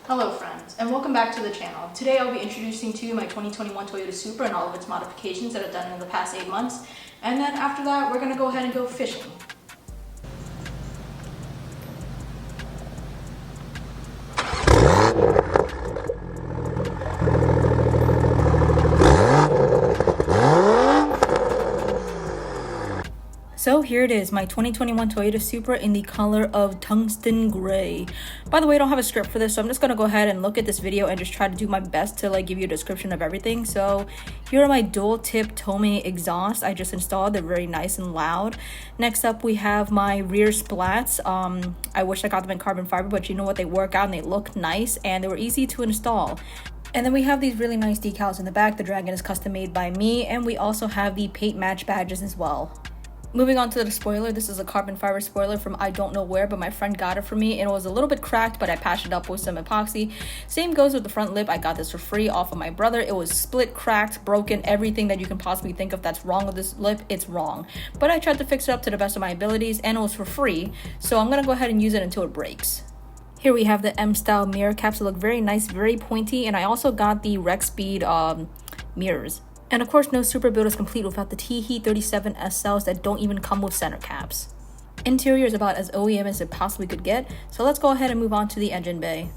Hello friends, and welcome back to the channel. Today I'll be introducing to you my 2021 Toyota Supra and all of its modifications that I've done in the past 8 months. And then after that, we're going to go ahead and go fishing. So here it is, my 2021 Toyota Supra in the color of tungsten gray. By the way, I don't have a script for this, so I'm just going to go ahead and look at this video and just try to do my best to give you a description of everything. So here are my dual tip Tomei exhaust I just installed. They're very nice and loud. Next up, we have my rear splats. I wish I got them in carbon fiber, but you know what, they work out and they look nice and they were easy to install. And then we have these really nice decals in the back. The Dragon is custom made by me, and we also have the paint match badges as well. Moving on to the spoiler, this is a carbon fiber spoiler from I don't know where, but my friend got it for me, and it was a little bit cracked, but I patched it up with some epoxy. Same goes with the front lip. I got this for free off of my brother. It was split, cracked, broken, everything that you can possibly think of that's wrong with this lip, it's wrong. But I tried to fix it up to the best of my abilities, and it was for free, so I'm gonna go ahead and use it until it breaks. Here we have the M-style mirror caps that look very nice, very pointy, and I also got the Rexpeed mirrors. And of course, no Supra build is complete without the T-Heat 37S cells that don't even come with center caps. Interior is about as OEM as it possibly could get, so let's go ahead and move on to the engine bay.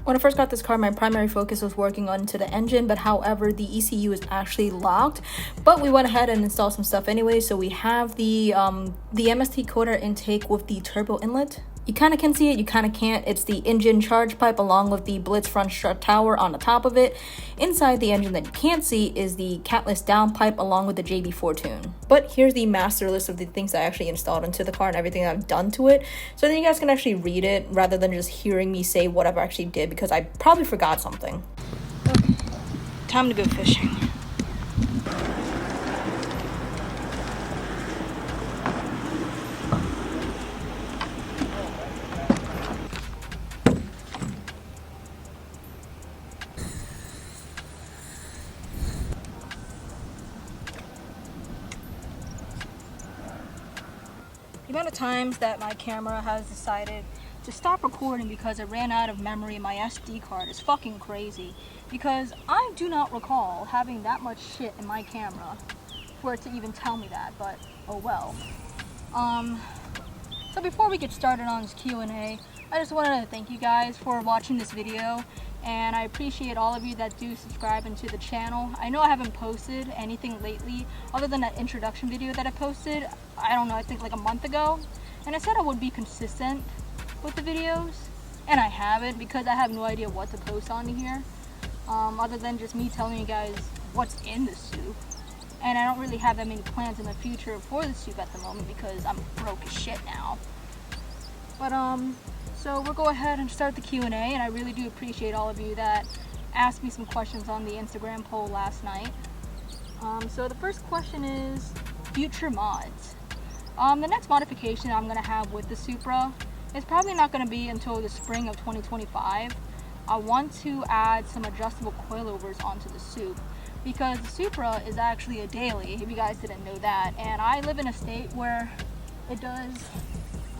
When I first got this car, my primary focus was working onto the engine, but however, the ECU is actually locked. But we went ahead and installed some stuff anyway, so we have the MST coder intake with the turbo inlet. You kind of can see it, you kind of can't. It's the Injen charge pipe along with the Blitz front strut tower on the top of it. Inside the engine that you can't see is the cattless downpipe along with the JB4 Tuner. But here's the master list of the things I actually installed into the car and everything I've done to it. So then you guys can actually read it rather than just hearing me say whatever I actually did, because I probably forgot something. Okay, time to go fishing. The amount of times that my camera has decided to stop recording because it ran out of memory in my SD card is fucking crazy, because I do not recall having that much shit in my camera for it to even tell me that, but oh well. So before we get started on this Q&A, I just wanted to thank you guys for watching this video, and I appreciate all of you that do subscribe into the channel. I know I haven't posted anything lately other than that introduction video that I posted, I don't know, I think like a month ago, and I said I would be consistent with the videos, and I haven't, because I have no idea what to post on here, other than just me telling you guys what's in the soup. And I don't really have that many plans in the future for the soup at the moment because I'm broke as shit now. But so we'll go ahead and start the Q&A, and I really do appreciate all of you that asked me some questions on the Instagram poll last night. So the first question is future mods. The next modification I'm going to have with the Supra is probably not going to be until the spring of 2025. I want to add some adjustable coilovers onto the soup, because the Supra is actually a daily, if you guys didn't know that, and I live in a state where it does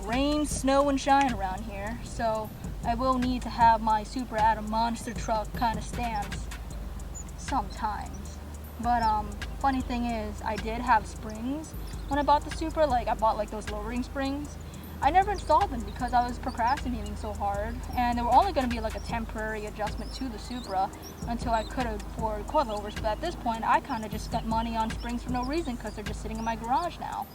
rain, snow, and shine around here, so I will need to have my Supra at a monster truck kind of stance sometimes. But funny thing is, I did have springs when I bought the Supra. Like, I bought like those lowering springs. I never installed them because I was procrastinating so hard, and they were only going to be like a temporary adjustment to the Supra until I could afford coilovers. But at this point, I kind of just spent money on springs for no reason because they're just sitting in my garage now.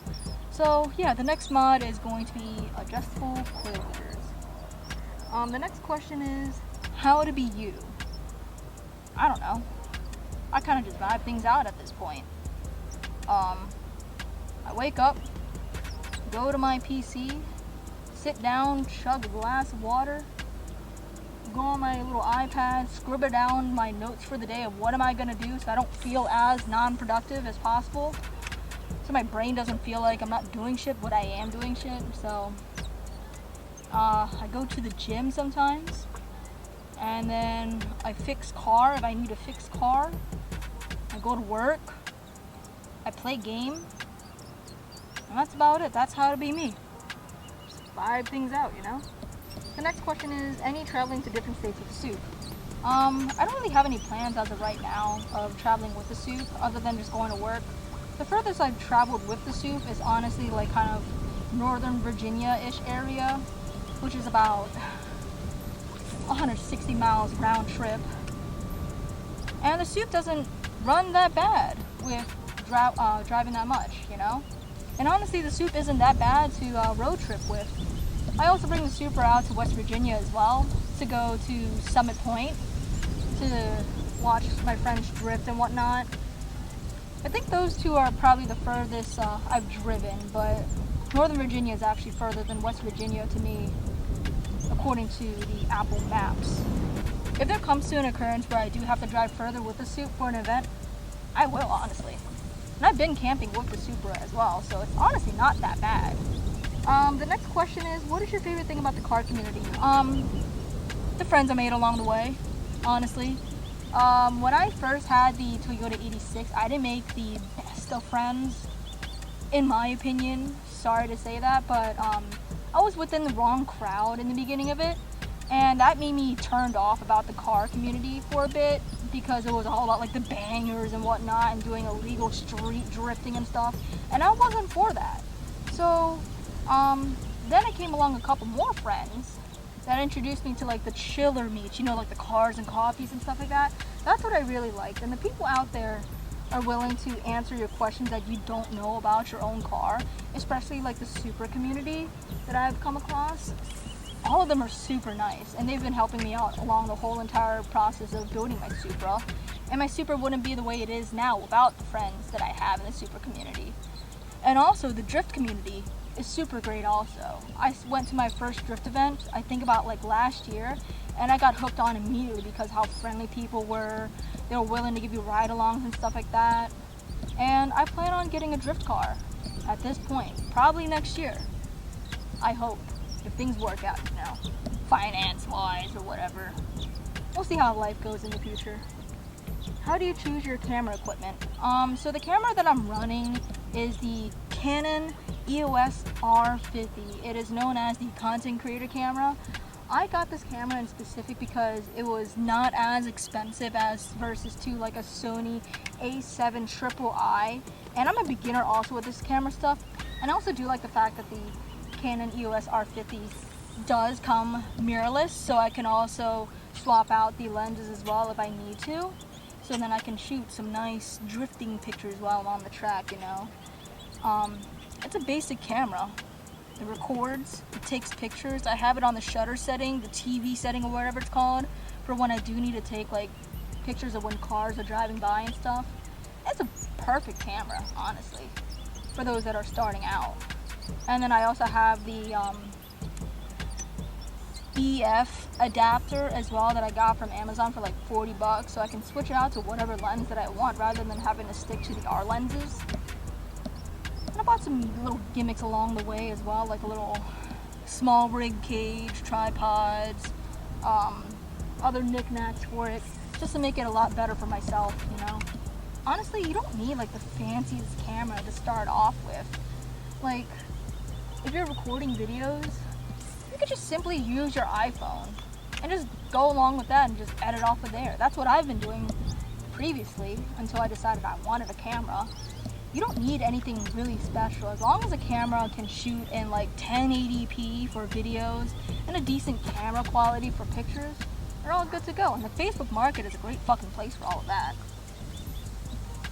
So yeah, the next mod is going to be adjustable coilovers. The next question is how to be you. I don't know. I kind of just vibe things out at this point. I wake up, go to my PC, sit down, chug a glass of water, go on my little iPad, scribble down my notes for the day of what am I going to do so I don't feel as non-productive as possible. So my brain doesn't feel like I'm not doing shit, but I am doing shit. So I go to the gym sometimes, and then I fix car if I need to fix car. I go to work, I play game, and that's about it. That's how to be me. Just vibe things out, you know? The next question is, any traveling to different states with the Sup? I don't really have any plans as of right now of traveling with the Sup other than just going to work. The furthest I've traveled with the Sup is honestly like kind of Northern Virginia-ish area, which is about 160 miles round trip. And the Sup doesn't run that bad with driving that much, you know? And honestly, the Sup isn't that bad to road trip with. I also bring the Supra out to West Virginia as well, to go to Summit Point, to watch my friends drift and whatnot. I think those two are probably the furthest I've driven, but Northern Virginia is actually further than West Virginia to me, according to the Apple Maps. If there comes to an occurrence where I do have to drive further with the Sup for an event, I will, honestly. And I've been camping with the Supra as well, so it's honestly not that bad. The next question is, what is your favorite thing about the car community? The friends I made along the way, honestly. When I first had the Toyota 86, I didn't make the best of friends, in my opinion. Sorry to say that, but I was within the wrong crowd in the beginning of it, and that made me turned off about the car community for a bit, because it was all about like the bangers and whatnot and doing illegal street drifting and stuff, and I wasn't for that. So then I came along a couple more friends that introduced me to like the chiller meets, you know, like the cars and coffees and stuff like that. That's what I really liked. And the people out there are willing to answer your questions that you don't know about your own car, especially like the Supra community that I've come across. All of them are super nice, and they've been helping me out along the whole entire process of building my Supra. And my Supra wouldn't be the way it is now without the friends that I have in the Supra community. And also the drift community is super great also. I went to my first drift event, I think about like last year, and I got hooked on immediately because how friendly people were. They were willing to give you ride-alongs and stuff like that. And I plan on getting a drift car at this point, probably next year. I hope, if things work out, you know, finance-wise or whatever. We'll see how life goes in the future. How do you choose your camera equipment? So the camera that I'm running is the Canon EOS R50. It is known as the content creator camera. I got this camera in specific because it was not as expensive as versus to like a Sony A7 Triple I. And I'm a beginner also with this camera stuff. And I also do like the fact that the Canon EOS R50 does come mirrorless, so I can also swap out the lenses as well if I need to. So then I can shoot some nice drifting pictures while I'm on the track, you know. It's a basic camera. It records, it takes pictures. I have it on the shutter setting, the TV setting or whatever it's called, for when I do need to take like pictures of when cars are driving by and stuff. It's a perfect camera, honestly, for those that are starting out. And then I also have the EF adapter as well that I got from Amazon for like 40 bucks, so I can switch it out to whatever lens that I want rather than having to stick to the R lenses. And I bought some little gimmicks along the way as well, like a little small rig cage, tripods, other knickknacks for it, just to make it a lot better for myself, you know. Honestly, you don't need like the fanciest camera to start off with. Like, if you're recording videos, you could just simply use your iPhone and just go along with that and just edit off of there. That's what I've been doing previously until I decided I wanted a camera. You don't need anything really special. As long as a camera can shoot in like 1080p for videos and a decent camera quality for pictures, they're all good to go. And the Facebook market is a great fucking place for all of that.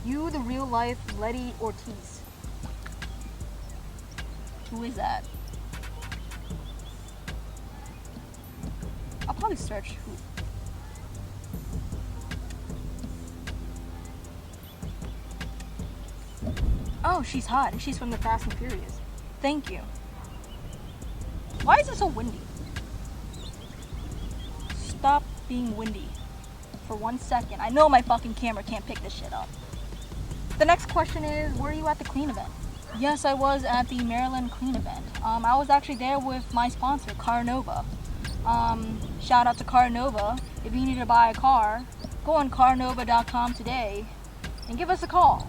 You, the real life Letty Ortiz. Who is that? I'll probably search who. Oh, she's hot and she's from the Fast and Furious. Thank you. Why is it so windy? Stop being windy for 1 second. I know my fucking camera can't pick this shit up. The next question is, were you at the clean event? Yes, I was at the Maryland clean event. I was actually there with my sponsor, Car Nova. Shout out to Car Nova. If you need to buy a car, go on carnova.com today and give us a call.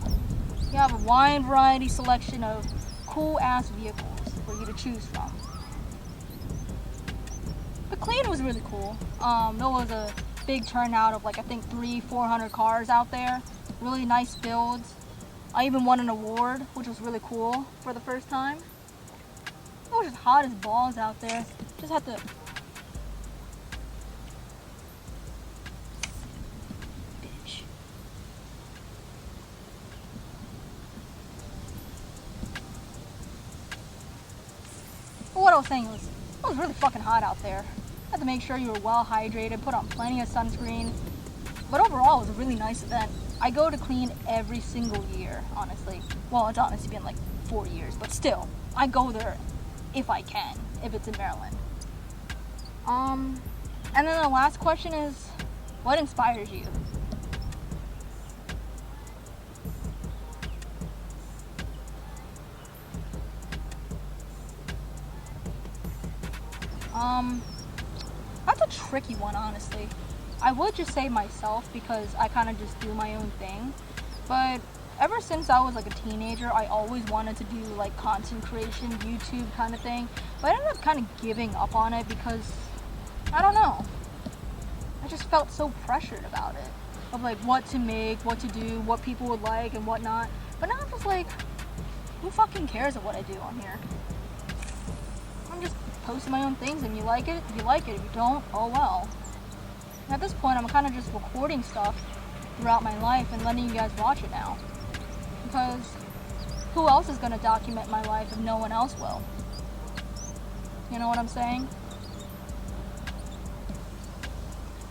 We have a wide variety selection of cool ass vehicles for you to choose from. the clean was really cool. There was a big turnout of like I think 300-400 cars out there. Really nice builds. I even won an award, which was really cool for the first time. It was just hot as balls out there. Just had to. Bitch. But what I was saying was, it was really fucking hot out there. Had to make sure you were well hydrated, put on plenty of sunscreen. But overall, it was a really nice event. I go to clean every single year, honestly. Well, it's honestly been like 4 years, but still, I go there if I can, if it's in Maryland. And then the last question is, what inspires you? That's a tricky one, honestly. I would just say myself because I kind of just do my own thing. But ever since I was like a teenager, I always wanted to do like content creation, YouTube kind of thing. But I ended up kind of giving up on it because, I don't know. I just felt so pressured about it. Of like what to make, what to do, what people would like and whatnot. But now I'm just like, who fucking cares of what I do on here? I'm just posting my own things, and you like it, you like it. If you don't, oh well. At this point, I'm kind of just recording stuff throughout my life and letting you guys watch it now. Because who else is going to document my life if no one else will? You know what I'm saying?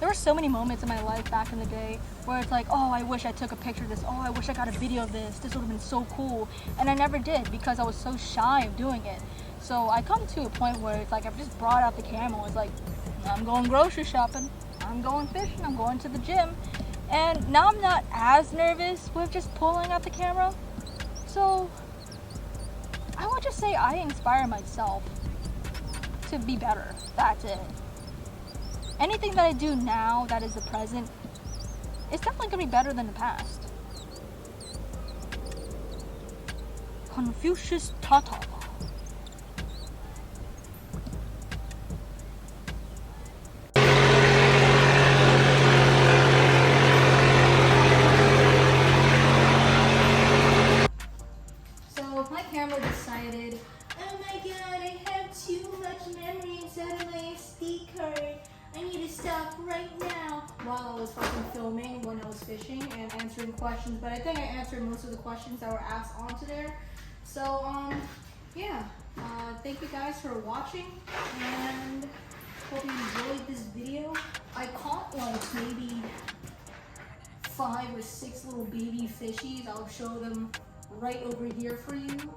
There were so many moments in my life back in the day where it's like, oh, I wish I took a picture of this. Oh, I wish I got a video of this. This would have been so cool. And I never did because I was so shy of doing it. So I come to a point where it's like I've just brought out the camera. It's like, I'm going grocery shopping. I'm going fishing, I'm going to the gym, and now I'm not as nervous with just pulling out the camera. So I would just say I inspire myself to be better. That's it. Anything that I do now that is the present, it's definitely gonna be better than the past. Confucius Tata. Decided, oh my god, I have too much memory inside of my SD card. I need to stop right now. While I was fucking filming when I was fishing and answering questions, but I think I answered most of the questions that were asked onto there. So, yeah. Thank you guys for watching, and hope you enjoyed this video. I caught like maybe 5 or 6 little baby fishies. I'll show them right over here for you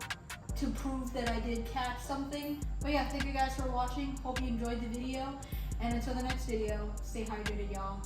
to prove that I did catch something. But yeah, thank you guys for watching. Hope you enjoyed the video. And until the next video, stay hydrated, y'all.